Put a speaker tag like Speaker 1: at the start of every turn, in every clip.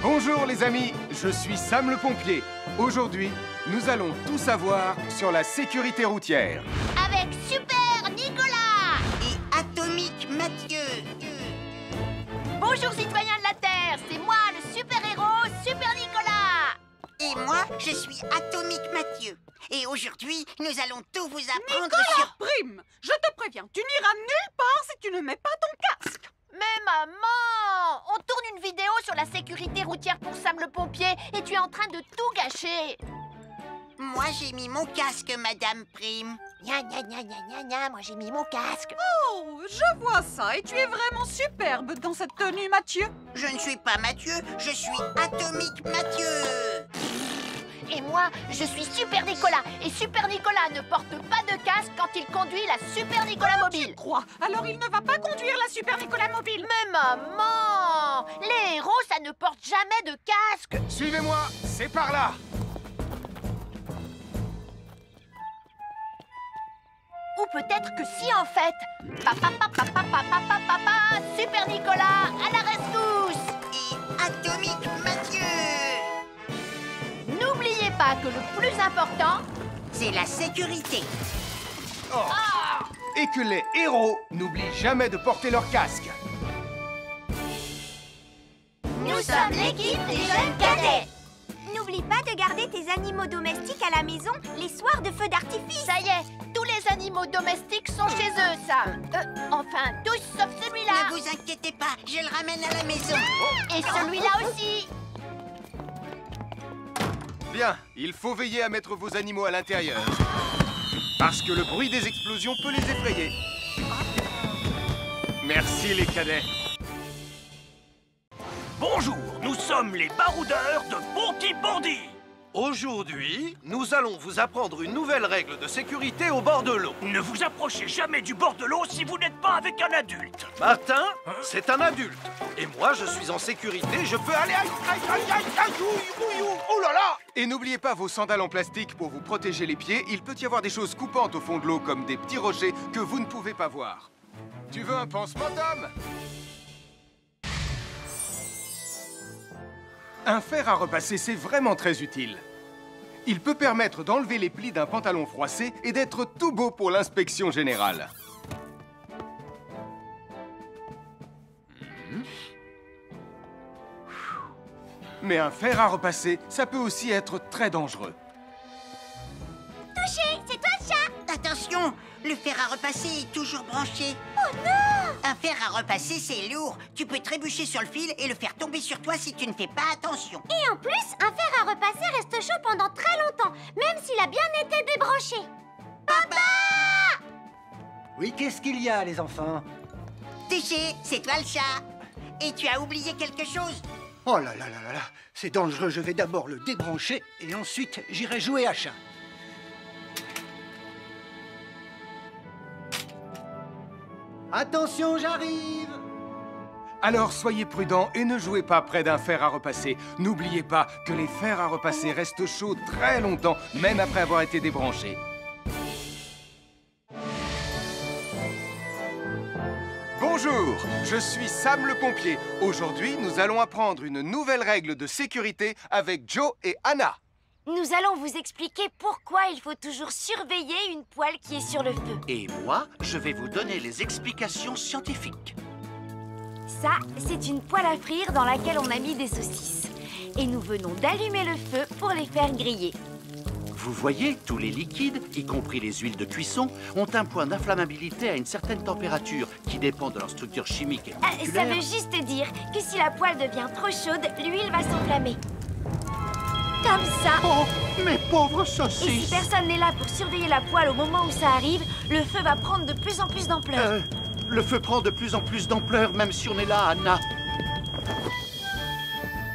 Speaker 1: Bonjour les amis, je suis Sam le pompier. Aujourd'hui, nous allons tout savoir sur la sécurité routière.
Speaker 2: Avec Super Nicolas
Speaker 3: et Atomique Mathieu.
Speaker 2: Bonjour citoyens de la Terre, c'est moi le super-héros Super Nicolas.
Speaker 3: Et moi, je suis Atomique Mathieu. Et aujourd'hui, nous allons tout vous apprendre
Speaker 4: Nicolas
Speaker 3: sur...
Speaker 4: Prime, je te préviens, tu n'iras nulle part si tu ne mets pas ton casque.
Speaker 2: Mais maman, on tourne une vidéo sur la sécurité routière pour Sam le pompier et tu es en train de tout gâcher.
Speaker 3: Moi, j'ai mis mon casque, Madame Prime.
Speaker 2: Gna gna gna gna gna gna, moi j'ai mis mon casque.
Speaker 4: Oh, je vois ça et tu es vraiment superbe dans cette tenue, Mathieu.
Speaker 3: Je ne suis pas Mathieu, je suis Atomique Mathieu.
Speaker 2: Et moi, je suis Super Nicolas. Et Super Nicolas ne porte pas de casque quand il conduit la Super Nicolas Mobile.
Speaker 4: Crois, alors il ne va pas conduire la Super Nicolas Mobile.
Speaker 2: Mais maman, les héros, ça ne porte jamais de casque.
Speaker 1: Suivez-moi, c'est par là.
Speaker 2: Ou peut-être que si en fait. Papa, papa, papa, papa, papa, Super Nicolas, à la rescousse.
Speaker 3: Et Atomique Mathieu.
Speaker 2: N'oubliez pas que le plus important,
Speaker 3: C'est la sécurité.
Speaker 1: Oh. Et que les héros n'oublient jamais de porter leur casque.
Speaker 2: nous sommes l'équipe des jeunes cadets.
Speaker 5: N'oublie pas de garder tes animaux domestiques à la maison les soirs de feux d'artifice.
Speaker 2: Ça y est, tous les animaux domestiques sont chez eux, Sam. Enfin, tous sauf celui-là.
Speaker 3: Ne vous inquiétez pas, je le ramène à la maison.
Speaker 2: Et celui-là aussi.
Speaker 1: Bien, il faut veiller à mettre vos animaux à l'intérieur. Parce que le bruit des explosions peut les effrayer. Merci les cadets.
Speaker 6: Bonjour, nous sommes les baroudeurs de Bonty-Bondy.
Speaker 7: Aujourd'hui, nous allons vous apprendre une nouvelle règle de sécurité au bord de l'eau.
Speaker 6: Ne vous approchez jamais du bord de l'eau si vous n'êtes pas avec un adulte.
Speaker 7: Martin, c'est un adulte. Et moi, je suis en sécurité, je peux aller... Aïe, aïe, aïe, aïe, aïe, ouïe, ouïe, ouïe, oh là là!
Speaker 1: Et n'oubliez pas vos sandales en plastique pour vous protéger les pieds. Il peut y avoir des choses coupantes au fond de l'eau, comme des petits rochers que vous ne pouvez pas voir. Tu veux un pansement, Tom? Un fer à repasser, c'est vraiment très utile. Il peut permettre d'enlever les plis d'un pantalon froissé et d'être tout beau pour l'inspection générale. Mais un fer à repasser, ça peut aussi être très dangereux.
Speaker 5: Touché, c'est toi le chat.
Speaker 3: Attention, le fer à repasser est toujours branché.
Speaker 5: Oh non!
Speaker 3: Un fer à repasser, c'est lourd. Tu peux trébucher sur le fil et le faire tomber sur toi si tu ne fais pas attention.
Speaker 5: Et en plus, un fer à repasser reste chaud pendant très longtemps, même s'il a bien été débranché.
Speaker 3: Papa!
Speaker 8: Oui, qu'est-ce qu'il y a, les enfants?
Speaker 3: Touché, c'est toi le chat. Et tu as oublié quelque chose?
Speaker 8: Oh là là là là là, c'est dangereux, je vais d'abord le débrancher et ensuite j'irai jouer à chat. Attention, j'arrive!
Speaker 1: Alors soyez prudents et ne jouez pas près d'un fer à repasser. N'oubliez pas que les fers à repasser restent chauds très longtemps, même après avoir été débranchés. Bonjour, je suis Sam le pompier. Aujourd'hui, nous allons apprendre une nouvelle règle de sécurité avec Joe et Anna.
Speaker 5: Nous allons vous expliquer pourquoi il faut toujours surveiller une poêle qui est sur le feu.
Speaker 7: Et moi, je vais vous donner les explications scientifiques.
Speaker 5: Ça, c'est une poêle à frire dans laquelle on a mis des saucisses. Et nous venons d'allumer le feu pour les faire griller.
Speaker 7: Vous voyez, tous les liquides, y compris les huiles de cuisson, ont un point d'inflammabilité à une certaine température qui dépend de leur structure chimique et
Speaker 5: Ça
Speaker 7: moléculaire.
Speaker 5: veut juste dire que si la poêle devient trop chaude, l'huile va s'enflammer. Comme ça.
Speaker 7: Oh, mes pauvres
Speaker 5: Et si
Speaker 7: saucisses!
Speaker 5: personne n'est là pour surveiller la poêle au moment où ça arrive, le feu va prendre de plus en plus d'ampleur.
Speaker 7: Le feu prend de plus en plus d'ampleur, même si on est là, Anna.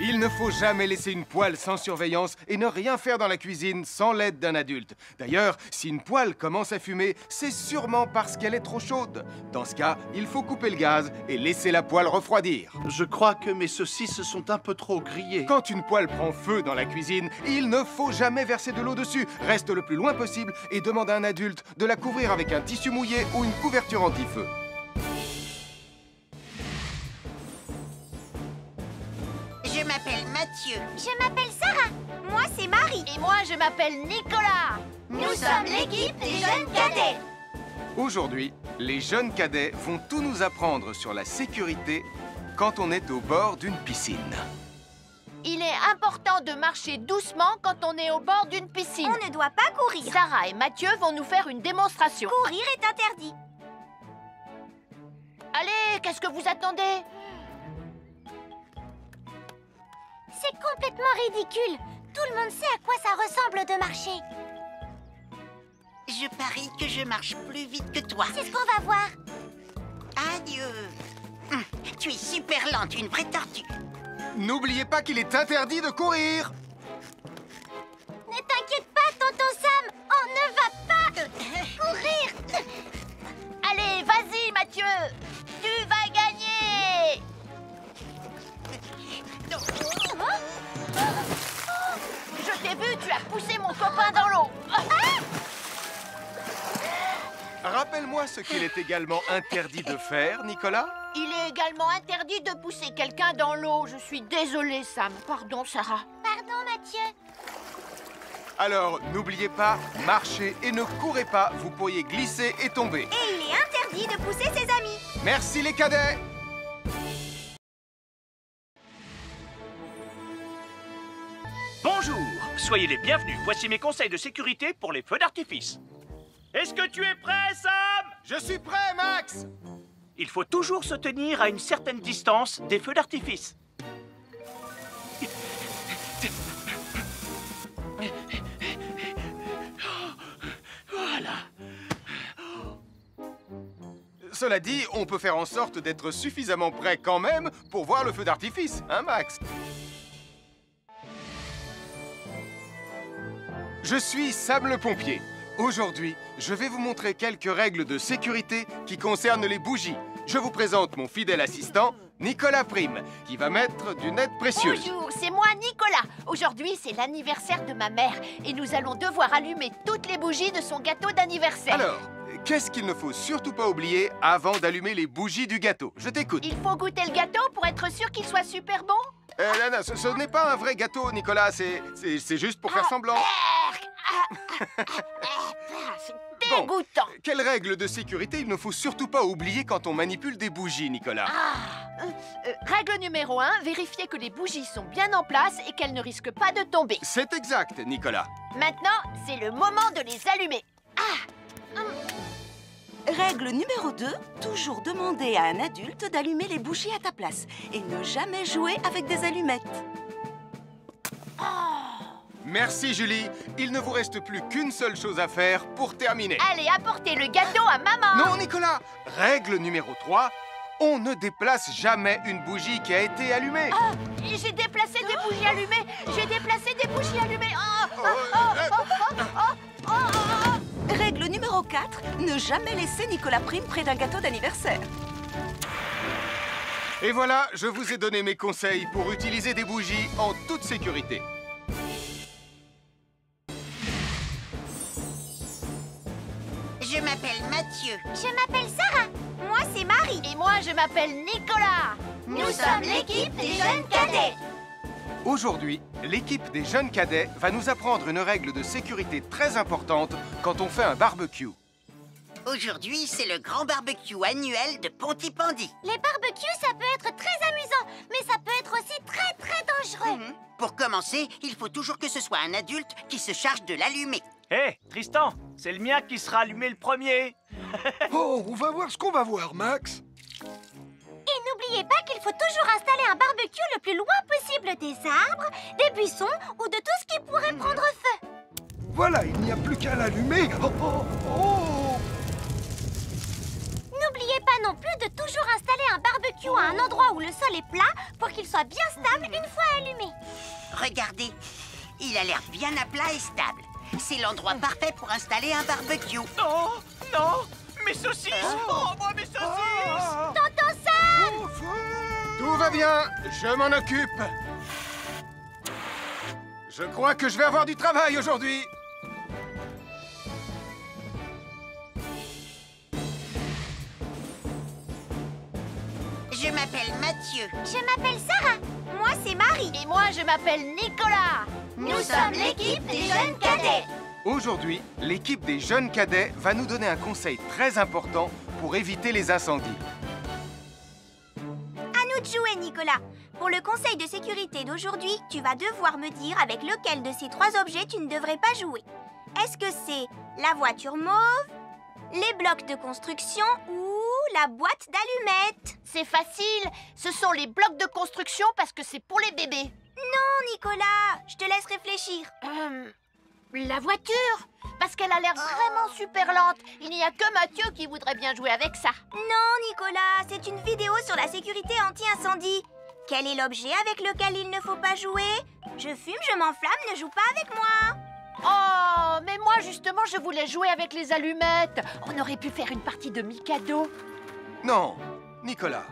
Speaker 1: Il ne faut jamais laisser une poêle sans surveillance et ne rien faire dans la cuisine sans l'aide d'un adulte. D'ailleurs, si une poêle commence à fumer, c'est sûrement parce qu'elle est trop chaude. Dans ce cas, il faut couper le gaz et laisser la poêle refroidir.
Speaker 7: Je crois que mes saucisses sont un peu trop grillées.
Speaker 1: Quand une poêle prend feu dans la cuisine, il ne faut jamais verser de l'eau dessus. Reste le plus loin possible et demande à un adulte de la couvrir avec un tissu mouillé ou une couverture anti-feu.
Speaker 3: Je m'appelle Mathieu.
Speaker 2: Je m'appelle Sarah. Moi, c'est Marie. Et moi, je m'appelle Nicolas. Nous sommes l'équipe des jeunes cadets.
Speaker 1: Aujourd'hui, les jeunes cadets vont tout nous apprendre sur la sécurité quand on est au bord d'une piscine.
Speaker 2: Il est important de marcher doucement quand on est au bord d'une piscine. On ne doit pas courir. Sarah et Mathieu vont nous faire une démonstration. Courir est interdit. Allez, qu'est-ce que vous attendez? C'est complètement ridicule. Tout le monde sait à quoi ça ressemble de marcher.
Speaker 3: Je parie que je marche plus vite que toi.
Speaker 2: C'est ce qu'on va voir.
Speaker 3: Adieu. Tu es super lente, une vraie tortue.
Speaker 1: N'oubliez pas qu'il est interdit de courir.
Speaker 2: Ne t'inquiète pas, tonton Sam. On ne va pas courir. Allez, vas-y, Mathieu. Tu vas gagner. Je t'ai vu, tu as poussé mon copain dans l'eau.
Speaker 1: Rappelle-moi ce qu'il est également interdit de faire, Nicolas.
Speaker 2: Il est également interdit de pousser quelqu'un dans l'eau. Je suis désolée, Sam. Pardon, Sarah. Pardon, Mathieu.
Speaker 1: Alors, n'oubliez pas, marchez et ne courez pas. Vous pourriez glisser et tomber.
Speaker 2: Et il est interdit de pousser ses amis.
Speaker 1: Merci les cadets.
Speaker 6: Bonjour, soyez les bienvenus. Voici mes conseils de sécurité pour les feux d'artifice. Est-ce que tu es prêt, Sam?
Speaker 1: Je suis prêt, Max.
Speaker 6: Il faut toujours se tenir à une certaine distance des feux d'artifice. Voilà.
Speaker 1: Cela dit, on peut faire en sorte d'être suffisamment prêt quand même pour voir le feu d'artifice, hein, Max? Je suis Sam le pompier. Aujourd'hui, je vais vous montrer quelques règles de sécurité qui concernent les bougies. Je vous présente mon fidèle assistant, Nicolas Prime, qui va mettre d'une aide précieuse.
Speaker 2: Bonjour, c'est moi, Nicolas. Aujourd'hui, c'est l'anniversaire de ma mère et nous allons devoir allumer toutes les bougies de son gâteau d'anniversaire.
Speaker 1: Alors, qu'est-ce qu'il ne faut surtout pas oublier avant d'allumer les bougies du gâteau? Je t'écoute.
Speaker 2: Il faut goûter le gâteau pour être sûr qu'il soit super bon?
Speaker 1: Non, ce n'est pas un vrai gâteau, Nicolas. C'est juste pour faire semblant.
Speaker 2: C'est dégoûtant.
Speaker 1: Quelles règles de sécurité il ne faut surtout pas oublier quand on manipule des bougies, Nicolas?
Speaker 2: Règle numéro 1, vérifier que les bougies sont bien en place et qu'elles ne risquent pas de tomber.
Speaker 1: C'est exact, Nicolas.
Speaker 2: Maintenant, c'est le moment de les allumer.
Speaker 9: Règle numéro 2, toujours demander à un adulte d'allumer les bougies à ta place et ne jamais jouer avec des allumettes.
Speaker 1: Merci, Julie. Il ne vous reste plus qu'une seule chose à faire pour terminer.
Speaker 2: Allez, apportez le gâteau à maman.
Speaker 1: Non, Nicolas. Règle numéro 3, on ne déplace jamais une bougie qui a été allumée.
Speaker 2: J'ai déplacé des bougies allumées. J'ai déplacé des bougies allumées.
Speaker 9: Règle numéro 4, ne jamais laisser Nicolas Prime près d'un gâteau d'anniversaire.
Speaker 1: Et voilà, je vous ai donné mes conseils pour utiliser des bougies en toute sécurité.
Speaker 3: Je m'appelle Mathieu.
Speaker 2: Je m'appelle Sarah. Moi, c'est Marie. Et moi, je m'appelle Nicolas. Nous sommes l'équipe des jeunes cadets.
Speaker 1: Aujourd'hui, l'équipe des jeunes cadets va nous apprendre une règle de sécurité très importante quand on fait un barbecue.
Speaker 3: Aujourd'hui, c'est le grand barbecue annuel de Pontypandy.
Speaker 2: Les barbecues, ça peut être très amusant, mais ça peut être aussi très, très dangereux.
Speaker 3: Pour commencer, il faut toujours que ce soit un adulte qui se charge de l'allumer.
Speaker 6: Hé, Tristan, c'est le mien qui sera allumé le premier.
Speaker 8: Oh, on va voir ce qu'on va voir, Max.
Speaker 2: Et n'oubliez pas qu'il faut toujours installer un barbecue le plus loin possible des arbres, des buissons ou de tout ce qui pourrait prendre feu.
Speaker 8: Voilà, il n'y a plus qu'à l'allumer. Oh, oh, oh.
Speaker 2: N'oubliez pas non plus de toujours installer un barbecue à un endroit où le sol est plat pour qu'il soit bien stable une fois allumé.
Speaker 3: Regardez, il a l'air bien à plat et stable. C'est l'endroit parfait pour installer un barbecue.
Speaker 6: Non, non, mes saucisses. Oh, moi, mes saucisses.
Speaker 2: Tonton Sam!
Speaker 1: Tout va bien, je m'en occupe. Je crois que je vais avoir du travail aujourd'hui.
Speaker 3: Je m'appelle Mathieu.
Speaker 2: Je m'appelle Sarah. moi, c'est Marie. Et moi, je m'appelle Nicolas. Nous sommes l'équipe des jeunes cadets.
Speaker 1: Aujourd'hui, l'équipe des jeunes cadets va nous donner un conseil très important pour éviter les incendies.
Speaker 2: À nous de jouer, Nicolas. Pour le conseil de sécurité d'aujourd'hui, tu vas devoir me dire avec lequel de ces 3 objets tu ne devrais pas jouer. Est-ce que c'est la voiture mauve, les blocs de construction ou la boîte d'allumettes? C'est facile, ce sont les blocs de construction parce que c'est pour les bébés. Non, Nicolas, je te laisse réfléchir. La voiture, parce qu'elle a l'air vraiment super lente. Il n'y a que Mathieu qui voudrait bien jouer avec ça. Non, Nicolas, c'est une vidéo sur la sécurité anti-incendie. Quel est l'objet avec lequel il ne faut pas jouer? Je fume, je m'enflamme, ne joue pas avec moi. Oh, mais moi justement, je voulais jouer avec les allumettes. On aurait pu faire une partie de Mikado.
Speaker 1: Non, Nicolas,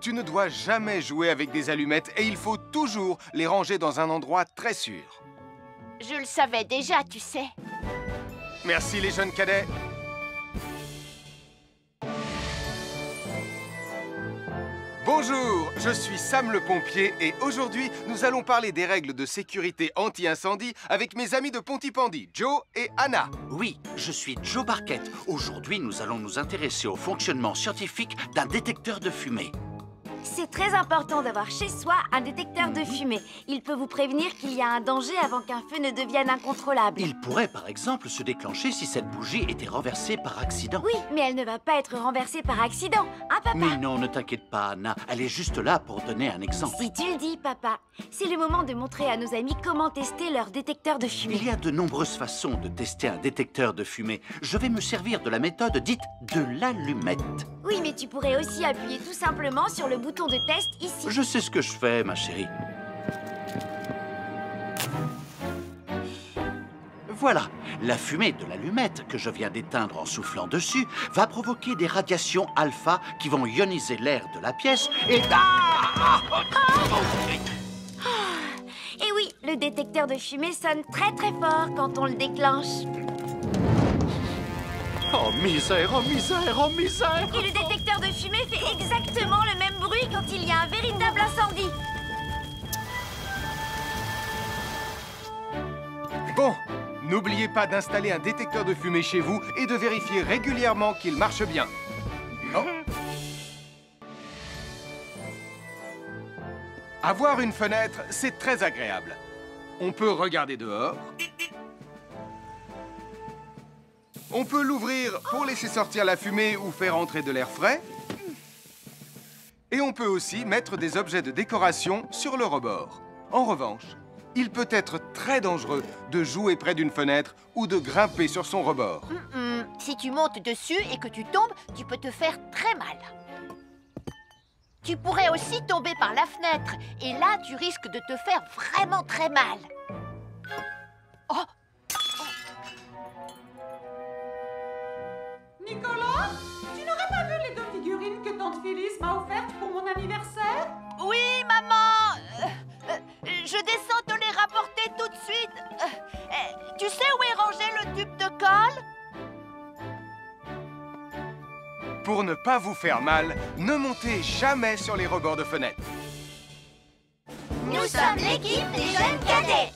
Speaker 1: tu ne dois jamais jouer avec des allumettes et il faut toujours les ranger dans un endroit très sûr.
Speaker 2: Je le savais déjà, tu sais.
Speaker 1: Merci les jeunes cadets. Bonjour, je suis Sam le pompier et aujourd'hui, nous allons parler des règles de sécurité anti-incendie avec mes amis de Pontypandy, Joe et Anna.
Speaker 7: Oui, je suis Joe Barquette. Aujourd'hui, nous allons nous intéresser au fonctionnement scientifique d'un détecteur de fumée.
Speaker 5: C'est très important d'avoir chez soi un détecteur de fumée. Il peut vous prévenir qu'il y a un danger avant qu'un feu ne devienne incontrôlable.
Speaker 7: Il pourrait, par exemple, se déclencher si cette bougie était renversée par accident.
Speaker 5: Oui, mais elle ne va pas être renversée par accident, hein, papa?
Speaker 7: Mais non, ne t'inquiète pas, Anna. Elle est juste là pour donner un exemple.
Speaker 5: Si tu le dis, papa. C'est le moment de montrer à nos amis comment tester leur détecteur de fumée.
Speaker 7: Il y a de nombreuses façons de tester un détecteur de fumée. Je vais me servir de la méthode dite de l'allumette.
Speaker 5: Oui, mais tu pourrais aussi appuyer tout simplement sur le bouton de test ici.
Speaker 7: Je sais ce que je fais, ma chérie. Voilà, la fumée de l'allumette que je viens d'éteindre en soufflant dessus va provoquer des radiations alpha qui vont ioniser l'air de la pièce et...
Speaker 5: Et oui, le détecteur de fumée sonne très très fort quand on le déclenche.
Speaker 7: Oh misère, oh misère, oh misère!
Speaker 5: Et le détecteur de fumée fait exactement le même bruit quand il y a un véritable incendie.
Speaker 1: Bon, n'oubliez pas d'installer un détecteur de fumée chez vous et de vérifier régulièrement qu'il marche bien. Oh. Avoir une fenêtre, c'est très agréable. On peut regarder dehors. On peut l'ouvrir pour laisser sortir la fumée ou faire entrer de l'air frais. Et on peut aussi mettre des objets de décoration sur le rebord. En revanche, il peut être très dangereux de jouer près d'une fenêtre ou de grimper sur son rebord.
Speaker 2: Si tu montes dessus et que tu tombes, tu peux te faire très mal. Tu pourrais aussi tomber par la fenêtre. Et là, tu risques de te faire vraiment très mal. Oh!
Speaker 4: Nicolas, tu n'aurais pas vu les 2 figurines que tante Phyllis m'a offertes pour mon anniversaire?
Speaker 2: Oui, maman. Je descends te les rapporter tout de suite. Tu sais où est rangé le tube de colle?
Speaker 1: Pour ne pas vous faire mal, ne montez jamais sur les rebords de fenêtres.
Speaker 2: Nous sommes l'équipe des jeunes cadets.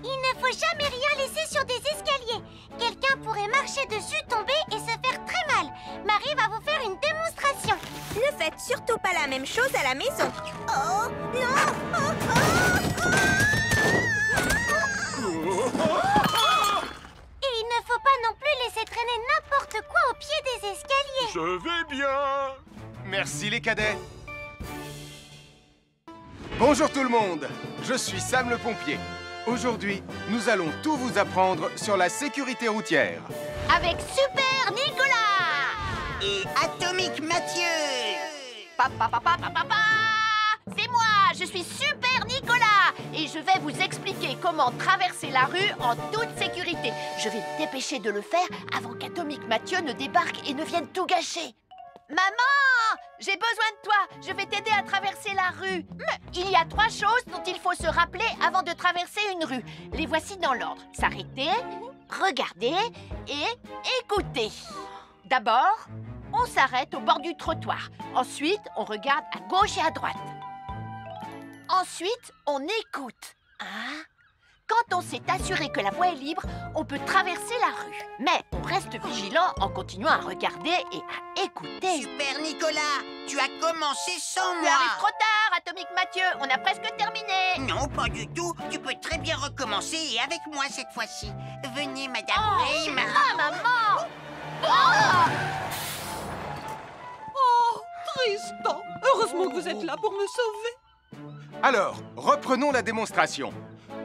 Speaker 2: Il ne faut jamais rien laisser sur des escaliers. Quelqu'un pourrait marcher dessus, tomber et se faire très mal. Marie va vous faire une démonstration. Ne faites surtout pas la même chose à la maison. Oh, non! Et il ne faut pas non plus laisser traîner n'importe quoi au pied des escaliers.
Speaker 1: Je vais bien. Merci les cadets. Bonjour tout le monde. Je suis Sam le pompier. Aujourd'hui, nous allons tout vous apprendre sur la sécurité routière.
Speaker 2: Avec Super Nicolas!
Speaker 3: Et Atomique Mathieu!
Speaker 2: C'est moi, je suis Super Nicolas! Et je vais vous expliquer comment traverser la rue en toute sécurité. Je vais me dépêcher de le faire avant qu'Atomique Mathieu ne débarque et ne vienne tout gâcher. Maman! J'ai besoin de toi! Je vais t'aider à traverser la rue. Il y a 3 choses dont il faut se rappeler avant de traverser une rue. Les voici dans l'ordre. S'arrêter, regarder et écouter. D'abord, on s'arrête au bord du trottoir. Ensuite, on regarde à gauche et à droite.
Speaker 10: Ensuite, on écoute. Hein? Quand on s'est assuré que la voie est libre, on peut traverser la rue. Mais on reste vigilant en continuant à regarder et à écouter.
Speaker 3: Super Nicolas, tu as commencé sans
Speaker 10: Tu
Speaker 3: moi.
Speaker 10: arrives trop tard, Atomique Mathieu. On a presque terminé.
Speaker 3: Non, pas du tout. Tu peux très bien recommencer et avec moi cette fois-ci. Venez, Madame Weymouth.
Speaker 10: Ah, maman!
Speaker 4: Oh, Tristan! Heureusement que vous êtes là pour me sauver.
Speaker 1: Alors, reprenons la démonstration.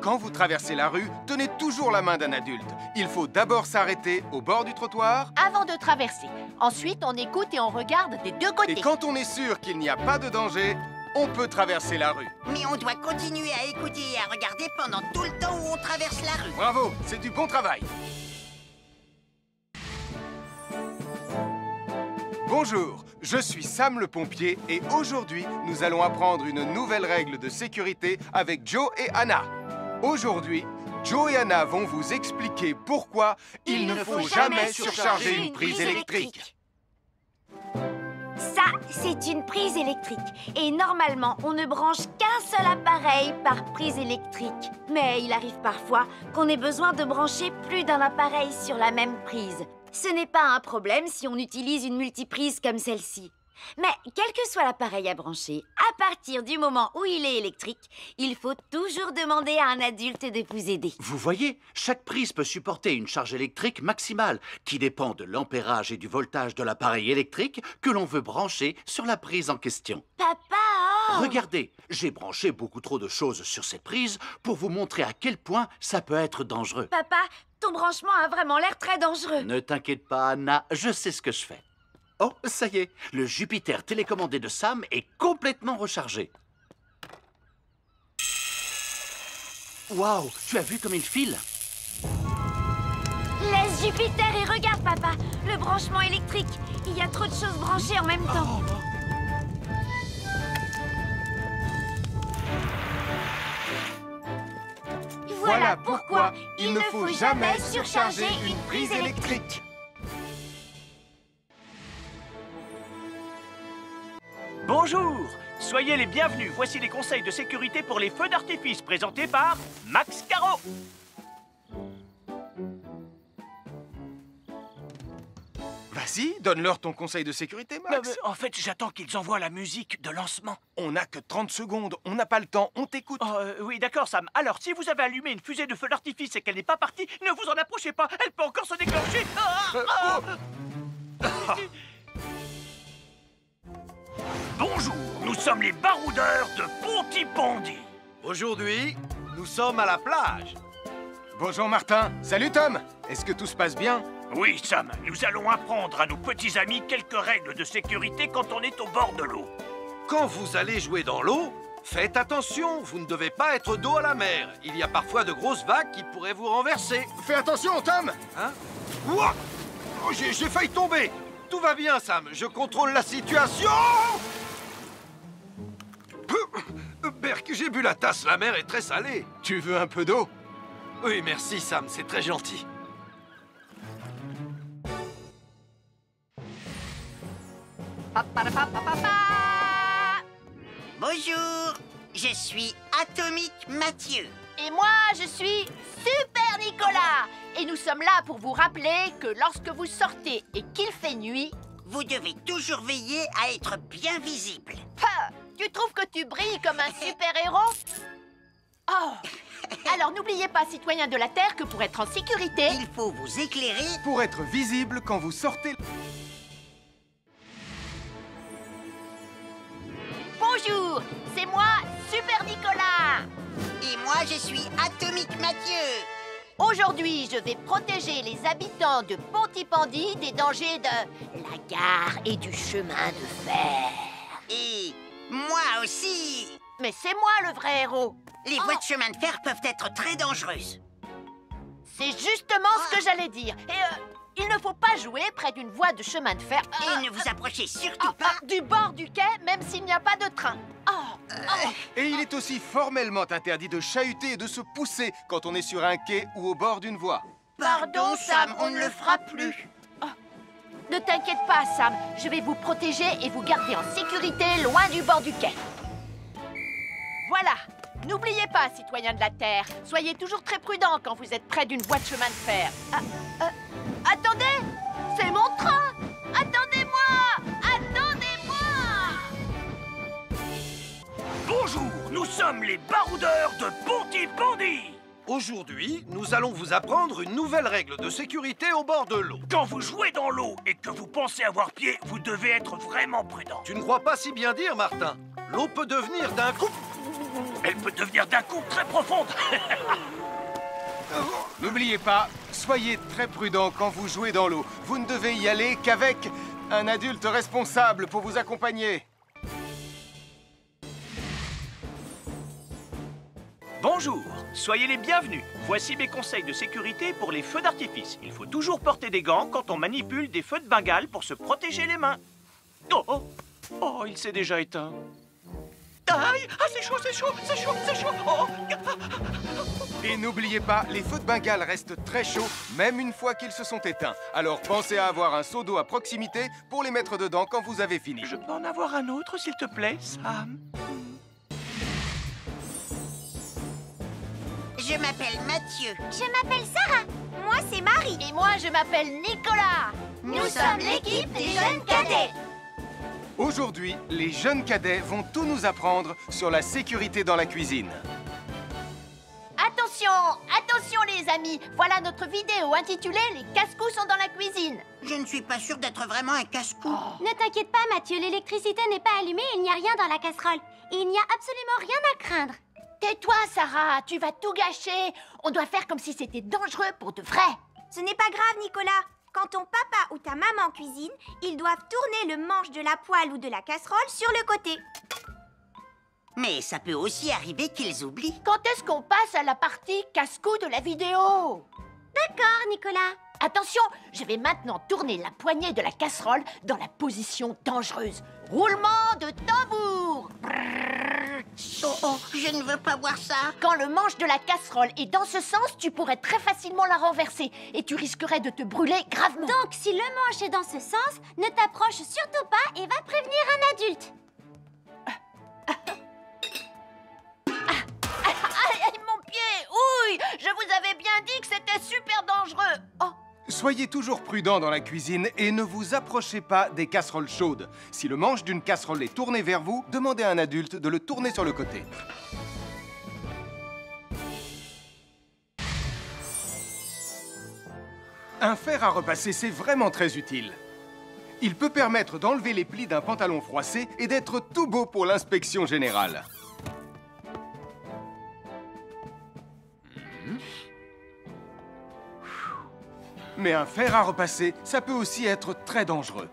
Speaker 1: Quand vous traversez la rue, tenez toujours la main d'un adulte. Il faut d'abord s'arrêter au bord du trottoir.
Speaker 10: Avant de traverser. Ensuite, on écoute et on regarde des deux côtés.
Speaker 1: Et quand on est sûr qu'il n'y a pas de danger, on peut traverser la rue.
Speaker 3: Mais on doit continuer à écouter et à regarder pendant tout le temps où on traverse la rue.
Speaker 1: Bravo, c'est du bon travail. Bonjour, je suis Sam le pompier et aujourd'hui, nous allons apprendre une nouvelle règle de sécurité avec Joe et Anna. Aujourd'hui, Joe et Anna vont vous expliquer pourquoi il ne faut jamais surcharger une prise électrique.
Speaker 5: Ça, c'est une prise électrique. Et normalement, on ne branche qu'un seul appareil par prise électrique. Mais il arrive parfois qu'on ait besoin de brancher plus d'un appareil sur la même prise. Ce n'est pas un problème si on utilise une multiprise comme celle-ci. Mais quel que soit l'appareil à brancher, à partir du moment où il est électrique, il faut toujours demander à un adulte de vous aider.
Speaker 7: Vous voyez, chaque prise peut supporter une charge électrique maximale qui dépend de l'ampérage et du voltage de l'appareil électrique que l'on veut brancher sur la prise en question.
Speaker 5: Papa, oh!
Speaker 7: Regardez, j'ai branché beaucoup trop de choses sur cette prise pour vous montrer à quel point ça peut être dangereux.
Speaker 5: Papa, ton branchement a vraiment l'air très dangereux.
Speaker 7: Ne t'inquiète pas, Anna, je sais ce que je fais. Oh, ça y est, le Jupiter télécommandé de Sam est complètement rechargé. Waouh, tu as vu comme il file?
Speaker 5: Laisse Jupiter et regarde, papa. Le branchement électrique. Il y a trop de choses branchées en même temps.
Speaker 1: Voilà pourquoi il ne faut jamais surcharger une prise électrique.
Speaker 6: Bonjour, soyez les bienvenus. Voici les conseils de sécurité pour les feux d'artifice présentés par Max Caro.
Speaker 1: Vas-y, donne-leur ton conseil de sécurité, Max.
Speaker 6: En fait, j'attends qu'ils envoient la musique de lancement.
Speaker 1: On n'a que 30 secondes, on n'a pas le temps, on t'écoute.
Speaker 6: Oh, oui, d'accord, Sam. Alors, si vous avez allumé une fusée de feu d'artifice et qu'elle n'est pas partie, ne vous en approchez pas. Elle peut encore se déclencher. Bonjour, nous sommes les baroudeurs de Pontypandy.
Speaker 11: Aujourd'hui, nous sommes à la plage.
Speaker 1: Bonjour Martin. Salut Tom. Est-ce que tout se passe bien?
Speaker 6: Oui, Sam, nous allons apprendre à nos petits amis quelques règles de sécurité quand on est au bord de l'eau.
Speaker 11: Quand vous allez jouer dans l'eau, faites attention, vous ne devez pas être dos à la mer. Il y a parfois de grosses vagues qui pourraient vous renverser.
Speaker 1: Fais attention, Tom.
Speaker 11: Hein? Ouah! Oh, j'ai failli tomber. Tout va bien, Sam, je contrôle la situation. Berk, j'ai bu la tasse, la mer est très salée.
Speaker 1: Tu veux un peu d'eau?
Speaker 11: Oui, merci, Sam, c'est très gentil.
Speaker 3: Bonjour, je suis Atomique Mathieu.
Speaker 10: Et moi, je suis Super Nicolas. Et nous sommes là pour vous rappeler que lorsque vous sortez et qu'il fait nuit,
Speaker 3: Vous devez toujours veiller à être bien visible.
Speaker 10: tu trouves que tu brilles comme un super-héros? Oh! Alors n'oubliez pas, citoyens de la Terre, que pour être en sécurité,
Speaker 3: il faut vous éclairer
Speaker 1: pour être visible quand vous sortez.
Speaker 10: Bonjour, c'est moi, Super Nicolas.
Speaker 3: Et moi, je suis Atomique Mathieu.
Speaker 10: Aujourd'hui, je vais protéger les habitants de Pontypandy des dangers de la gare et du chemin de fer.
Speaker 3: Et moi aussi.
Speaker 10: Mais c'est moi le vrai héros.
Speaker 3: Les voies de chemin de fer peuvent être très dangereuses.
Speaker 10: C'est justement ce que j'allais dire. Et il ne faut pas jouer près d'une voie de chemin de fer.
Speaker 3: Et ne vous approchez surtout pas
Speaker 10: du bord du quai, même s'il n'y a pas de train.
Speaker 1: Et il est aussi formellement interdit de chahuter et de se pousser quand on est sur un quai ou au bord d'une voie.
Speaker 10: Pardon, Sam, on ne le fera plus. Ne t'inquiète pas, Sam. Je vais vous protéger et vous garder en sécurité loin du bord du quai. Voilà, N'oubliez pas, citoyens de la Terre, soyez toujours très prudents quand vous êtes près d'une voie de chemin de fer. Attendez! C'est mon train! Attendez-moi! Attendez-moi!
Speaker 6: Bonjour, nous sommes les baroudeurs de Pontypandy.
Speaker 11: Aujourd'hui, nous allons vous apprendre une nouvelle règle de sécurité au bord de l'eau.
Speaker 6: Quand vous jouez dans l'eau et que vous pensez avoir pied, vous devez être vraiment prudent.
Speaker 11: Tu ne crois pas si bien dire, Martin? L'eau peut devenir d'un coup...
Speaker 6: Elle peut devenir d'un coup très profonde.
Speaker 1: N'oubliez pas, soyez très prudent quand vous jouez dans l'eau. Vous ne devez y aller qu'avec un adulte responsable pour vous accompagner.
Speaker 6: Bonjour, soyez les bienvenus. Voici mes conseils de sécurité pour les feux d'artifice. Il faut toujours porter des gants quand on manipule des feux de Bengale pour se protéger les mains. Oh, il s'est déjà éteint. Aïe! Ah, c'est chaud, c'est chaud, c'est chaud, c'est chaud! Oh.
Speaker 1: Et n'oubliez pas, les feux de Bengale restent très chauds, même une fois qu'ils se sont éteints. Alors pensez à avoir un seau d'eau à proximité pour les mettre dedans quand vous avez fini.
Speaker 6: Je peux en avoir un autre, s'il te plaît, Sam?
Speaker 3: Je m'appelle Mathieu.
Speaker 2: Je m'appelle Sarah. Moi, c'est Marie.
Speaker 10: Et moi, je m'appelle Nicolas.
Speaker 2: Nous sommes l'équipe des jeunes cadets.
Speaker 1: Aujourd'hui, les jeunes cadets vont tout nous apprendre sur la sécurité dans la cuisine.
Speaker 10: Attention, attention les amis. Voilà notre vidéo intitulée « Les casse-cous sont dans la cuisine ».
Speaker 3: Je ne suis pas sûre d'être vraiment un casse-cou.
Speaker 2: Ne t'inquiète pas, Mathieu, l'électricité n'est pas allumée et il n'y a rien dans la casserole. Et il n'y a absolument rien à craindre.
Speaker 10: Tais-toi, Sarah, tu vas tout gâcher. On doit faire comme si c'était dangereux pour de vrai.
Speaker 2: Ce n'est pas grave, Nicolas. Quand ton papa ou ta maman cuisine, ils doivent tourner le manche de la poêle ou de la casserole sur le côté.
Speaker 3: Mais ça peut aussi arriver qu'ils oublient.
Speaker 10: Quand est-ce qu'on passe à la partie casse-cou de la vidéo?
Speaker 2: D'accord, Nicolas.
Speaker 10: Attention, je vais maintenant tourner la poignée de la casserole dans la position dangereuse. Roulement de tambour.
Speaker 3: Oh, je ne veux pas voir ça.
Speaker 10: Quand le manche de la casserole est dans ce sens, tu pourrais très facilement la renverser et tu risquerais de te brûler gravement.
Speaker 2: Donc, si le manche est dans ce sens, ne t'approche surtout pas et va prévenir un adulte.
Speaker 10: Aïe, mon pied! Ouille! Je vous avais bien dit que c'était super dangereux. Oh!
Speaker 1: Soyez toujours prudent dans la cuisine et ne vous approchez pas des casseroles chaudes. Si le manche d'une casserole est tourné vers vous, demandez à un adulte de le tourner sur le côté. Un fer à repasser, c'est vraiment très utile. Il peut permettre d'enlever les plis d'un pantalon froissé et d'être tout beau pour l'inspection générale. Mais un fer à repasser, ça peut aussi être très dangereux.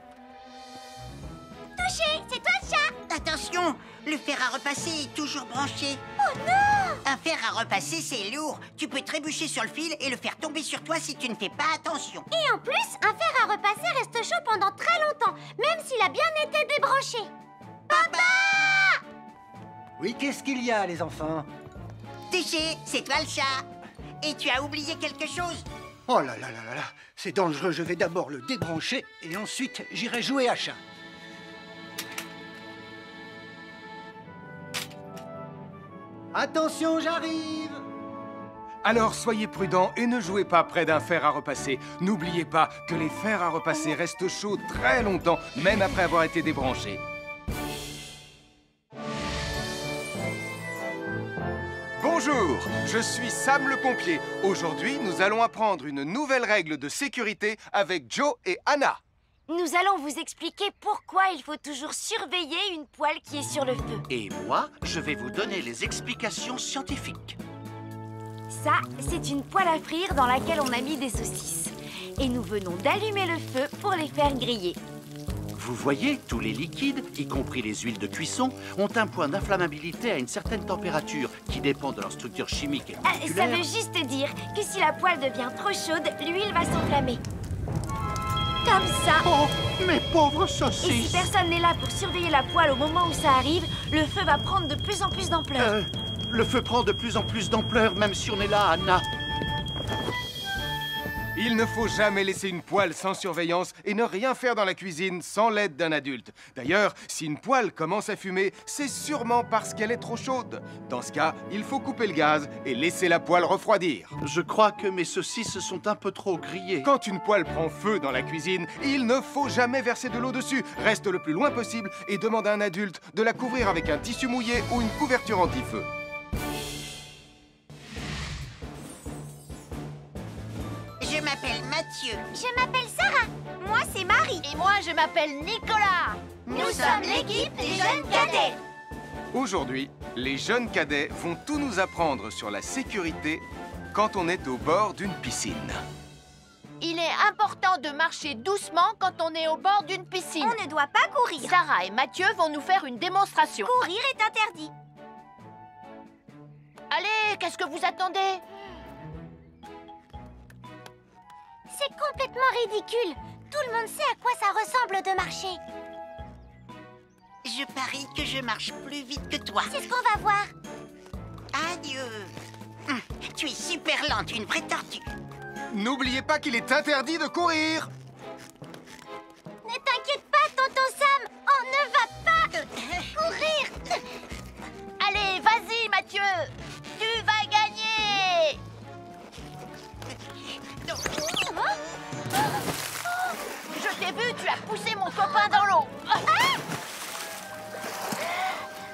Speaker 2: Touché, c'est toi le chat.
Speaker 3: Attention, le fer à repasser est toujours branché.
Speaker 2: Oh non!
Speaker 3: Un fer à repasser, c'est lourd. Tu peux trébucher sur le fil et le faire tomber sur toi si tu ne fais pas attention.
Speaker 2: Et en plus, un fer à repasser reste chaud pendant très longtemps, même s'il a bien été débranché. Papa!
Speaker 8: Oui, qu'est-ce qu'il y a, les enfants?
Speaker 3: Touché, c'est toi le chat. Et tu as oublié quelque chose?
Speaker 8: Oh là là là là là, c'est dangereux, je vais d'abord le débrancher et ensuite j'irai jouer à chat. Attention, j'arrive!
Speaker 1: Alors soyez prudents et ne jouez pas près d'un fer à repasser. N'oubliez pas que les fers à repasser restent chauds très longtemps, même après avoir été débranchés. Bonjour, je suis Sam le pompier. Aujourd'hui, nous allons apprendre une nouvelle règle de sécurité avec Joe et Anna.
Speaker 5: Nous allons vous expliquer pourquoi il faut toujours surveiller une poêle qui est sur le feu.
Speaker 7: Et moi, je vais vous donner les explications scientifiques.
Speaker 5: Ça, c'est une poêle à frire dans laquelle on a mis des saucisses. Et nous venons d'allumer le feu pour les faire griller.
Speaker 7: Vous voyez, tous les liquides, y compris les huiles de cuisson, ont un point d'inflammabilité à une certaine température qui dépend de leur structure chimique et
Speaker 5: Ça
Speaker 7: moléculaire.
Speaker 5: veut juste dire que si la poêle devient trop chaude, l'huile va s'enflammer. Comme ça.
Speaker 7: Oh, mes pauvres
Speaker 5: Et si
Speaker 7: saucisses!
Speaker 5: personne n'est là pour surveiller la poêle au moment où ça arrive, le feu va prendre de plus en plus d'ampleur.
Speaker 7: Le feu prend de plus en plus d'ampleur, même si on est là, Anna.
Speaker 1: Il ne faut jamais laisser une poêle sans surveillance et ne rien faire dans la cuisine sans l'aide d'un adulte. D'ailleurs, si une poêle commence à fumer, c'est sûrement parce qu'elle est trop chaude. Dans ce cas, il faut couper le gaz et laisser la poêle refroidir.
Speaker 7: Je crois que mes saucisses sont un peu trop grillées.
Speaker 1: Quand une poêle prend feu dans la cuisine, il ne faut jamais verser de l'eau dessus. Reste le plus loin possible et demande à un adulte de la couvrir avec un tissu mouillé ou une couverture anti-feu.
Speaker 3: Je m'appelle Mathieu.
Speaker 2: Je m'appelle Sarah. Moi, c'est Marie.
Speaker 10: Et moi, je m'appelle Nicolas.
Speaker 2: Nous sommes l'équipe des jeunes cadets.
Speaker 1: Aujourd'hui, les jeunes cadets vont tout nous apprendre sur la sécurité quand on est au bord d'une piscine.
Speaker 10: Il est important de marcher doucement quand on est au bord d'une piscine.
Speaker 2: On ne doit pas courir.
Speaker 10: Sarah et Mathieu vont nous faire une démonstration.
Speaker 2: Courir est interdit.
Speaker 10: Allez, qu'est-ce que vous attendez?
Speaker 2: C'est complètement ridicule. Tout le monde sait à quoi ça ressemble de marcher.
Speaker 3: Je parie que je marche plus vite que toi.
Speaker 2: C'est ce qu'on va voir.
Speaker 3: Adieu. Tu es super lente, une vraie tortue.
Speaker 1: N'oubliez pas qu'il est interdit de courir.
Speaker 2: Ne t'inquiète pas, tonton Sam. On ne va pas courir.
Speaker 10: Allez, vas-y, Mathieu. Tu vas gagner. Je t'ai vu, tu as poussé mon copain dans l'eau.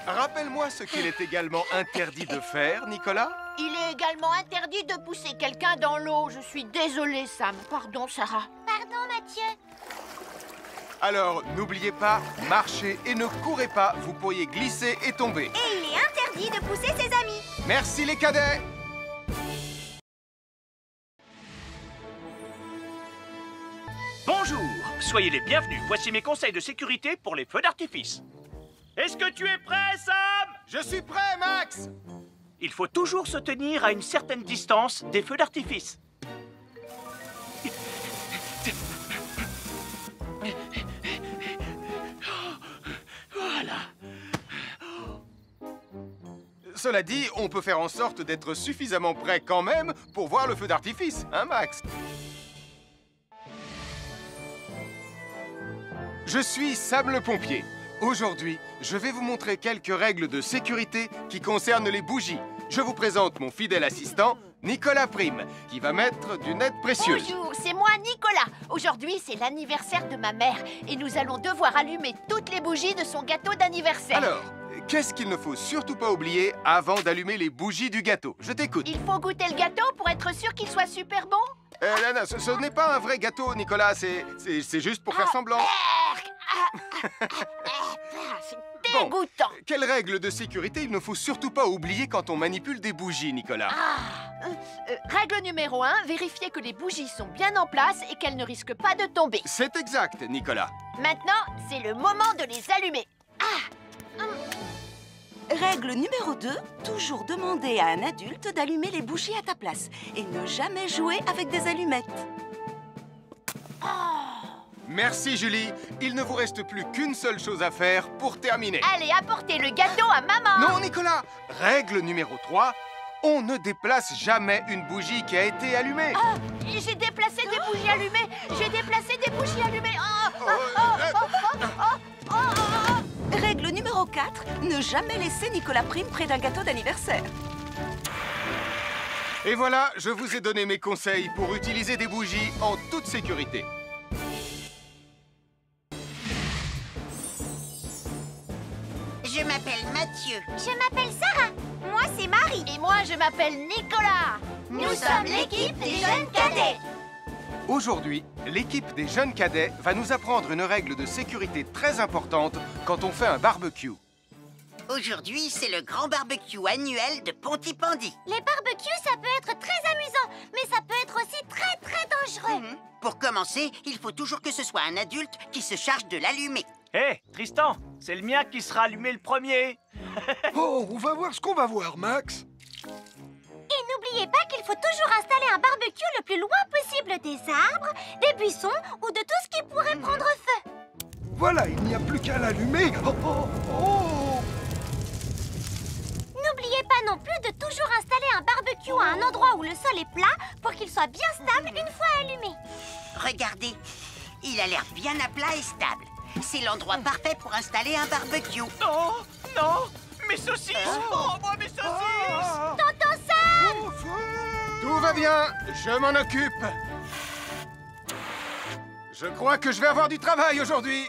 Speaker 1: Rappelle-moi ce qu'il est également interdit de faire, Nicolas.
Speaker 10: Il est également interdit de pousser quelqu'un dans l'eau. Je suis désolée, Sam. Pardon, Sarah.
Speaker 2: Pardon, Mathieu.
Speaker 1: Alors, n'oubliez pas, marchez et ne courez pas, vous pourriez glisser et tomber.
Speaker 2: Et il est interdit de pousser ses amis.
Speaker 1: Merci les cadets.
Speaker 6: Bonjour, soyez les bienvenus. Voici mes conseils de sécurité pour les feux d'artifice. Est-ce que tu es prêt, Sam?
Speaker 1: Je suis prêt, Max.
Speaker 6: Il faut toujours se tenir à une certaine distance des feux d'artifice. Voilà.
Speaker 1: Cela dit, on peut faire en sorte d'être suffisamment prêt quand même pour voir le feu d'artifice, hein, Max? Je suis Sam le pompier. Aujourd'hui, je vais vous montrer quelques règles de sécurité qui concernent les bougies. Je vous présente mon fidèle assistant, Nicolas Prime, qui va mettre d'une aide précieuse.
Speaker 10: Bonjour, c'est moi, Nicolas. Aujourd'hui, c'est l'anniversaire de ma mère et nous allons devoir allumer toutes les bougies de son gâteau d'anniversaire.
Speaker 1: Alors, qu'est-ce qu'il ne faut surtout pas oublier avant d'allumer les bougies du gâteau? Je t'écoute.
Speaker 10: Il faut goûter le gâteau pour être sûr qu'il soit super bon?
Speaker 1: Non, ce n'est pas un vrai gâteau, Nicolas. C'est juste pour faire semblant.
Speaker 10: C'est dégoûtant.
Speaker 1: Quelle règle de sécurité il ne faut surtout pas oublier quand on manipule des bougies, Nicolas?
Speaker 10: Règle numéro 1, vérifier que les bougies sont bien en place et qu'elles ne risquent pas de tomber.
Speaker 1: C'est exact, Nicolas.
Speaker 10: Maintenant, c'est le moment de les allumer.
Speaker 9: Règle numéro 2, toujours demander à un adulte d'allumer les bougies à ta place et ne jamais jouer avec des allumettes.
Speaker 1: Merci, Julie. Il ne vous reste plus qu'une seule chose à faire pour terminer.
Speaker 10: Allez, apportez le gâteau à maman.
Speaker 1: Non, Nicolas. Règle numéro 3, on ne déplace jamais une bougie qui a été allumée.
Speaker 10: J'ai déplacé des bougies allumées. J'ai déplacé des bougies allumées.
Speaker 9: Règle numéro 4, ne jamais laisser Nicolas Prime près d'un gâteau d'anniversaire.
Speaker 1: Et voilà, je vous ai donné mes conseils pour utiliser des bougies en toute sécurité.
Speaker 3: Je m'appelle Mathieu.
Speaker 2: Je m'appelle Sarah. Moi, c'est Marie.
Speaker 10: Et moi, je m'appelle Nicolas.
Speaker 2: Nous sommes l'équipe des jeunes cadets.
Speaker 1: Aujourd'hui, l'équipe des jeunes cadets va nous apprendre une règle de sécurité très importante quand on fait un barbecue.
Speaker 3: Aujourd'hui, c'est le grand barbecue annuel de Pontypandy.
Speaker 2: Les barbecues, ça peut être très amusant, mais ça peut être aussi très dangereux.
Speaker 3: Pour commencer, il faut toujours que ce soit un adulte qui se charge de l'allumer.
Speaker 6: Hé, Tristan, c'est le mien qui sera allumé le premier.
Speaker 11: Oh, on va voir ce qu'on va voir, Max.
Speaker 2: Et n'oubliez pas qu'il faut toujours installer un barbecue le plus loin possible des arbres, des buissons ou de tout ce qui pourrait prendre feu.
Speaker 11: Voilà, il n'y a plus qu'à l'allumer. Oh, oh, oh.
Speaker 2: N'oubliez pas non plus de toujours installer un barbecue à un endroit où le sol est plat pour qu'il soit bien stable une fois allumé.
Speaker 3: Regardez, il a l'air bien à plat et stable. C'est l'endroit parfait pour installer un barbecue.
Speaker 6: Non, non, mes saucisses! Oh, moi, mes saucisses!
Speaker 2: Tonton Sam!
Speaker 1: Tout va bien, je m'en occupe. Je crois que je vais avoir du travail aujourd'hui.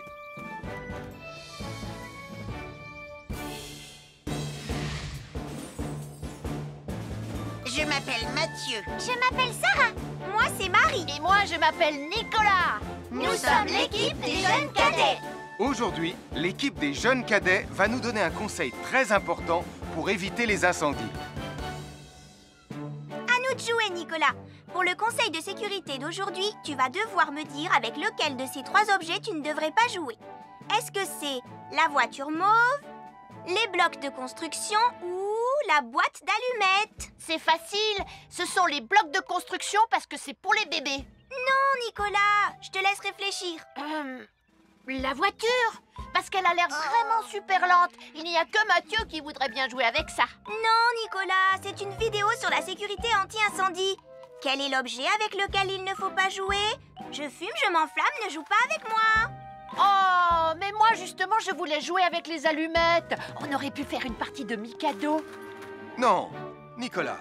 Speaker 3: Je m'appelle Mathieu.
Speaker 2: Je m'appelle Sarah. Moi, c'est Marie.
Speaker 10: Et moi, je m'appelle Nicolas.
Speaker 2: Nous sommes l'équipe des jeunes cadets.
Speaker 1: Aujourd'hui, l'équipe des jeunes cadets va nous donner un conseil très important pour éviter les incendies.
Speaker 2: À nous de jouer, Nicolas. Pour le conseil de sécurité d'aujourd'hui, tu vas devoir me dire avec lequel de ces 3 objets tu ne devrais pas jouer. Est-ce que c'est la voiture mauve, les blocs de construction ou la boîte d'allumettes?
Speaker 10: C'est facile, ce sont les blocs de construction parce que c'est pour les bébés.
Speaker 2: Non, Nicolas, je te laisse réfléchir.
Speaker 10: La voiture, parce qu'elle a l'air vraiment super lente. Il n'y a que Mathieu qui voudrait bien jouer avec ça.
Speaker 2: Non, Nicolas, c'est une vidéo sur la sécurité anti-incendie. Quel est l'objet avec lequel il ne faut pas jouer? Je fume, je m'enflamme, ne joue pas avec moi.
Speaker 10: Oh, mais moi justement, je voulais jouer avec les allumettes. On aurait pu faire une partie de Mikado.
Speaker 1: Non, Nicolas,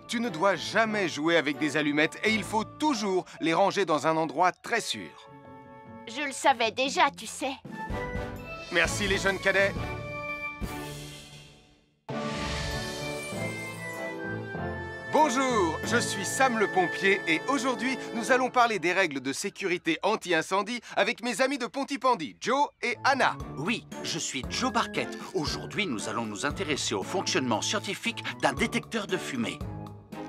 Speaker 1: tu ne dois jamais jouer avec des allumettes et il faut toujours les ranger dans un endroit très sûr.
Speaker 10: Je le savais déjà, tu sais.
Speaker 1: Merci les jeunes cadets. Bonjour, je suis Sam le pompier et aujourd'hui, nous allons parler des règles de sécurité anti-incendie avec mes amis de Pontypandy, Joe et Anna.
Speaker 7: Oui, je suis Joe Barquette. Aujourd'hui, nous allons nous intéresser au fonctionnement scientifique d'un détecteur de fumée.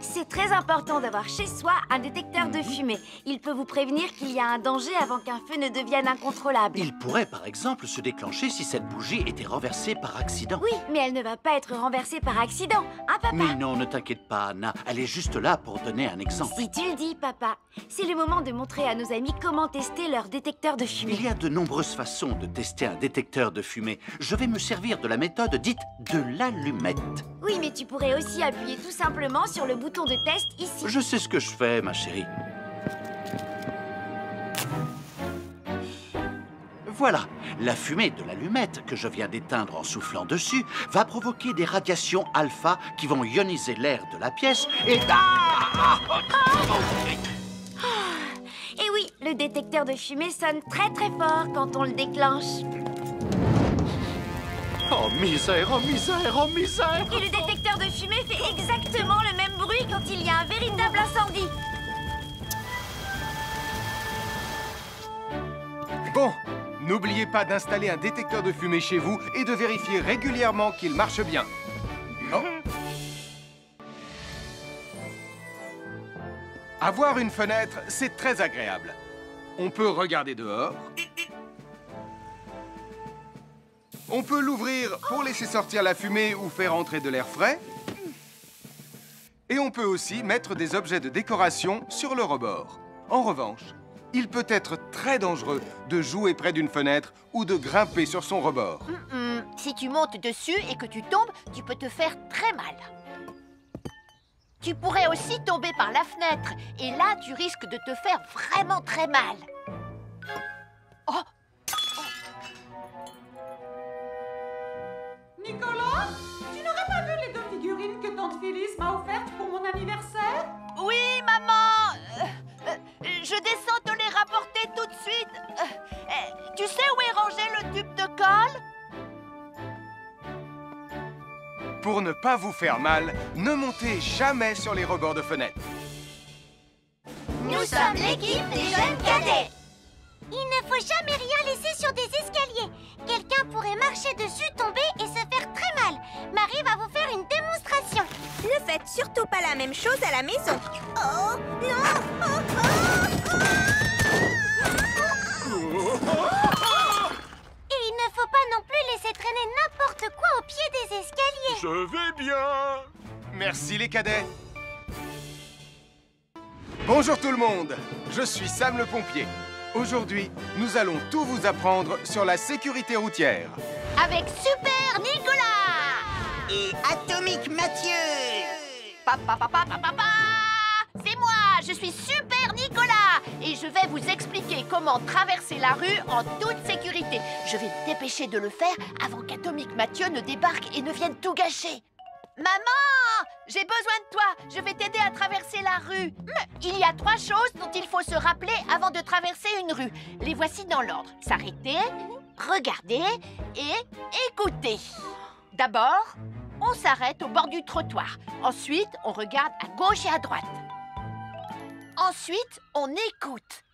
Speaker 5: C'est très important d'avoir chez soi un détecteur de fumée. Il peut vous prévenir qu'il y a un danger avant qu'un feu ne devienne incontrôlable.
Speaker 7: Il pourrait, par exemple, se déclencher si cette bougie était renversée par accident.
Speaker 5: Oui, mais elle ne va pas être renversée par accident, hein, papa?
Speaker 7: Mais non, ne t'inquiète pas, Anna. Elle est juste là pour donner un exemple.
Speaker 5: Si tu le dis, papa. C'est le moment de montrer à nos amis comment tester leur détecteur de fumée.
Speaker 7: Il y a de nombreuses façons de tester un détecteur de fumée. Je vais me servir de la méthode dite de l'allumette.
Speaker 5: Oui, mais tu pourrais aussi appuyer tout simplement sur le bouton de test ici.
Speaker 7: Je sais ce que je fais, ma chérie. Voilà, la fumée de l'allumette que je viens d'éteindre en soufflant dessus va provoquer des radiations alpha qui vont ioniser l'air de la pièce et...
Speaker 5: Et oui, le détecteur de fumée sonne très très fort quand on le déclenche.
Speaker 7: Oh misère, oh misère, oh misère!
Speaker 5: Et le détecteur de fumée fait exactement le même bruit quand il y a un véritable incendie.
Speaker 1: Bon, n'oubliez pas d'installer un détecteur de fumée chez vous et de vérifier régulièrement qu'il marche bien. Oh. Avoir une fenêtre, c'est très agréable. On peut regarder dehors. On peut l'ouvrir pour laisser sortir la fumée ou faire entrer de l'air frais. Et on peut aussi mettre des objets de décoration sur le rebord. En revanche, il peut être très dangereux de jouer près d'une fenêtre ou de grimper sur son rebord.
Speaker 10: Si tu montes dessus et que tu tombes, tu peux te faire très mal. Tu pourrais aussi tomber par la fenêtre. Et là, tu risques de te faire vraiment très mal. Oh!
Speaker 4: Nicolas, tu n'aurais pas vu les 2 figurines que tante Phyllis m'a offertes pour mon anniversaire?
Speaker 10: Oui, maman! Je descends te les rapporter tout de suite. Tu sais où est rangé le tube de colle?
Speaker 1: Pour ne pas vous faire mal, ne montez jamais sur les rebords de fenêtres.
Speaker 2: Nous sommes l'équipe des jeunes cadets. Il ne faut jamais rien laisser sur des escaliers. Quelqu'un pourrait marcher dessus, tomber et se faire très mal. Marie va vous faire une démonstration. Ne faites surtout pas la même chose à la maison. Oh, non! Et il ne faut pas non plus laisser traîner n'importe quoi au pied des escaliers.
Speaker 1: Je vais bien. Merci les cadets. Bonjour tout le monde, je suis Sam le pompier. Aujourd'hui, nous allons tout vous apprendre sur la sécurité routière.
Speaker 10: Avec Super Nicolas!
Speaker 3: et Atomique Mathieu.
Speaker 10: C'est moi, je suis Super Nicolas et je vais vous expliquer comment traverser la rue en toute sécurité. Je vais me dépêcher de le faire avant qu'Atomique Mathieu ne débarque et ne vienne tout gâcher. Maman, j'ai besoin de toi, je vais t'aider à traverser la rue. Il y a 3 choses dont il faut se rappeler avant de traverser une rue. Les voici dans l'ordre. S'arrêter, regarder et écouter. D'abord, on s'arrête au bord du trottoir. Ensuite, on regarde à gauche et à droite. Ensuite, on écoute.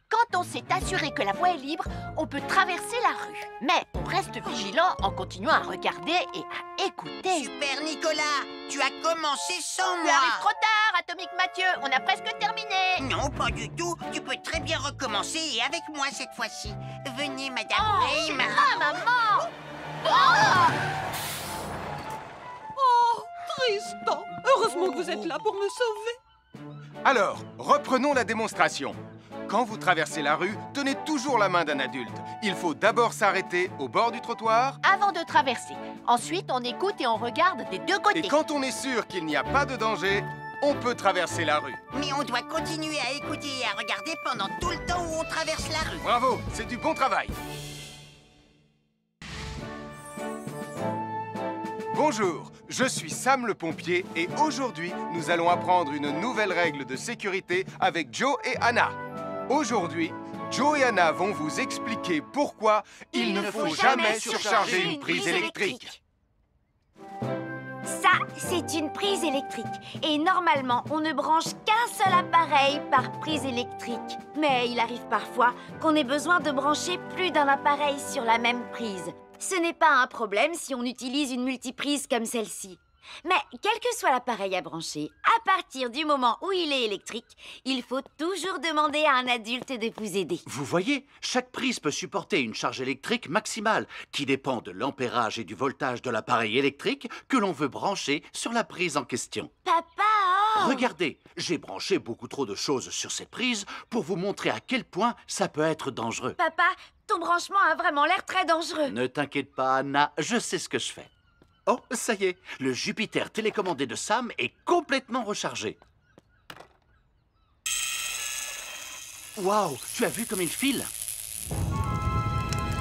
Speaker 10: Quand on s'est assuré que la voie est libre, on peut traverser la rue. Mais on reste vigilant en continuant à regarder et à écouter.
Speaker 3: Super Nicolas, tu as commencé sans
Speaker 10: Tu
Speaker 3: moi.
Speaker 10: arrives trop tard, Atomique Mathieu. On a presque terminé.
Speaker 3: Non, pas du tout. Tu peux très bien recommencer et avec moi cette fois-ci. Venez, Madame Rayman.
Speaker 10: Maman.
Speaker 4: Oh, Tristan, heureusement que vous êtes là pour me sauver.
Speaker 1: Alors, reprenons la démonstration. Quand vous traversez la rue, tenez toujours la main d'un adulte. Il faut d'abord s'arrêter au bord du trottoir.
Speaker 10: Avant de traverser. Ensuite, on écoute et on regarde des deux côtés.
Speaker 1: Et quand on est sûr qu'il n'y a pas de danger, on peut traverser la rue.
Speaker 3: Mais on doit continuer à écouter et à regarder pendant tout le temps où on traverse la rue.
Speaker 1: Bravo, c'est du bon travail. Bonjour, je suis Sam le pompier et aujourd'hui, nous allons apprendre une nouvelle règle de sécurité avec Joe et Anna. Aujourd'hui, Joe et Anna vont vous expliquer pourquoi il ne faut jamais surcharger une prise électrique.
Speaker 5: Ça, c'est une prise électrique. Et normalement, on ne branche qu'un seul appareil par prise électrique. Mais il arrive parfois qu'on ait besoin de brancher plus d'un appareil sur la même prise. Ce n'est pas un problème si on utilise une multiprise comme celle-ci. Mais quel que soit l'appareil à brancher, à partir du moment où il est électrique, il faut toujours demander à un adulte de vous aider.
Speaker 7: Vous voyez, chaque prise peut supporter une charge électrique maximale qui dépend de l'ampérage et du voltage de l'appareil électrique que l'on veut brancher sur la prise en question.
Speaker 5: Papa!
Speaker 7: Regardez, j'ai branché beaucoup trop de choses sur cette prise pour vous montrer à quel point ça peut être dangereux.
Speaker 5: Papa, ton branchement a vraiment l'air très dangereux.
Speaker 7: Ne t'inquiète pas, Anna, je sais ce que je fais. Oh, ça y est, le Jupiter télécommandé de Sam est complètement rechargé. Waouh, tu as vu comme il file?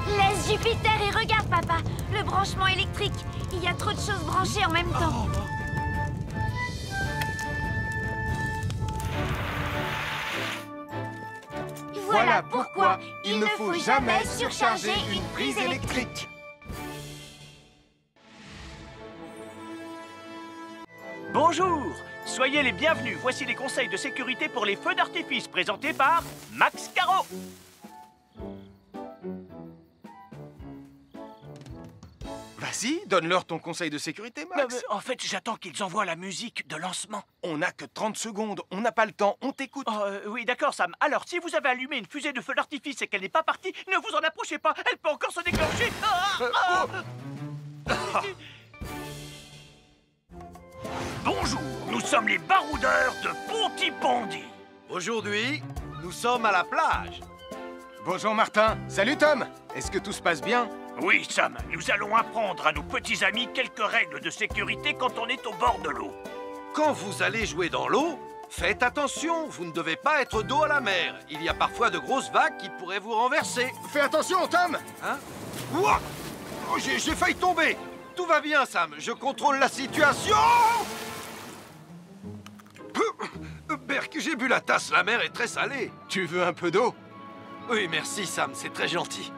Speaker 5: Laisse Jupiter et regarde, papa. Le branchement électrique. Il y a trop de choses branchées en même temps.
Speaker 1: Voilà pourquoi il ne faut jamais surcharger une prise électrique.
Speaker 6: Bonjour, soyez les bienvenus. Voici les conseils de sécurité pour les feux d'artifice présentés par Max Caro.
Speaker 1: Vas-y, donne-leur ton conseil de sécurité, Max.
Speaker 6: En fait, j'attends qu'ils envoient la musique de lancement.
Speaker 1: On n'a que 30 secondes, on n'a pas le temps, on t'écoute.
Speaker 6: Oui, d'accord, Sam. Alors, si vous avez allumé une fusée de feu d'artifice et qu'elle n'est pas partie, ne vous en approchez pas. Elle peut encore se déclencher. Bonjour, nous sommes les baroudeurs de Pontypandy.
Speaker 11: Aujourd'hui, nous sommes à la plage.
Speaker 1: Bonjour Martin. Salut Tom. Est-ce que tout se passe bien?
Speaker 6: Oui, Sam, nous allons apprendre à nos petits amis quelques règles de sécurité quand on est au bord de l'eau.
Speaker 11: Quand vous allez jouer dans l'eau, faites attention, vous ne devez pas être dos à la mer. Il y a parfois de grosses vagues qui pourraient vous renverser.
Speaker 1: Fais attention, Tom.
Speaker 11: Hein? Ouah! Oh, j'ai failli tomber. Tout va bien, Sam, je contrôle la situation. Berk, j'ai bu la tasse, la mer est très salée.
Speaker 1: Tu veux un peu d'eau?
Speaker 11: Oui, merci, Sam, c'est très gentil.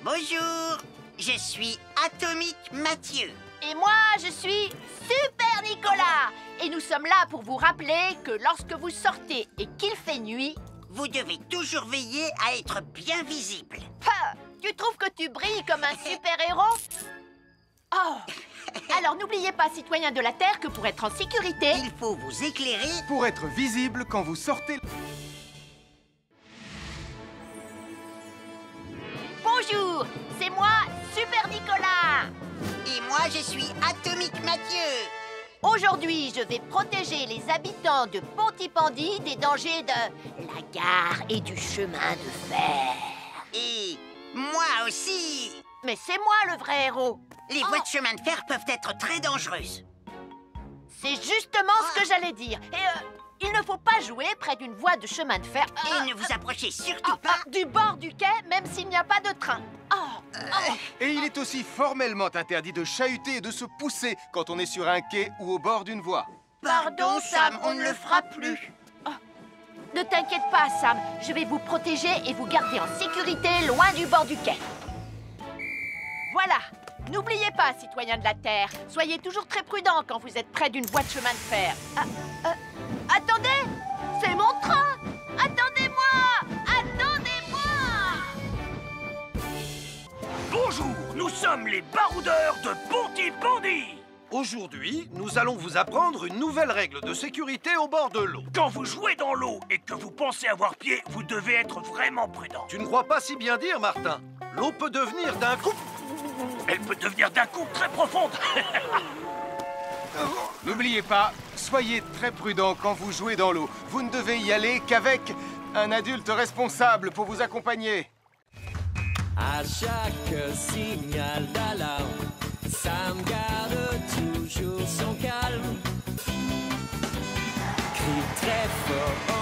Speaker 3: Bonjour, je suis Atomique Mathieu.
Speaker 10: Et moi, je suis Super Nicolas. Et nous sommes là pour vous rappeler que lorsque vous sortez et qu'il fait nuit,
Speaker 3: vous devez toujours veiller à être bien visible.
Speaker 10: Tu trouves que tu brilles comme un super-héros? Oh! Alors n'oubliez pas, citoyens de la Terre, que pour être en sécurité,
Speaker 3: il faut vous éclairer
Speaker 1: pour être visible quand vous sortez.
Speaker 10: Bonjour, c'est moi, Super Nicolas.
Speaker 3: Et moi, je suis Atomique Mathieu.
Speaker 10: Aujourd'hui, je vais protéger les habitants de Pontypandy des dangers de la gare et du chemin de fer.
Speaker 3: Et moi aussi.
Speaker 10: Mais c'est moi le vrai héros.
Speaker 3: Les voies de chemin de fer peuvent être très dangereuses.
Speaker 10: C'est justement ce que j'allais dire. Et il ne faut pas jouer près d'une voie de chemin de fer.
Speaker 3: Et ne vous approchez surtout pas
Speaker 10: du bord du quai, même s'il n'y a pas de train.
Speaker 1: Et il est aussi formellement interdit de chahuter et de se pousser quand on est sur un quai ou au bord d'une voie.
Speaker 10: Pardon, Sam, on ne le fera plus. Ne t'inquiète pas, Sam. Je vais vous protéger et vous garder en sécurité loin du bord du quai. Voilà. N'oubliez pas, citoyens de la Terre, soyez toujours très prudents quand vous êtes près d'une voie de chemin de fer. Attendez! C'est mon train! Attendez-moi! Attendez-moi!
Speaker 6: Bonjour, nous sommes les baroudeurs de Pontypandy.
Speaker 11: Aujourd'hui, nous allons vous apprendre une nouvelle règle de sécurité au bord de l'eau.
Speaker 6: Quand vous jouez dans l'eau et que vous pensez avoir pied, vous devez être vraiment prudent.
Speaker 11: Tu ne crois pas si bien dire, Martin? L'eau peut devenir d'un coup...
Speaker 6: Elle peut devenir d'un coup très profonde.
Speaker 1: N'oubliez pas, soyez très prudent quand vous jouez dans l'eau. Vous ne devez y aller qu'avec un adulte responsable pour vous accompagner.
Speaker 12: À chaque signal d'alarme, Sam garde toujours son calme. Crie très fort.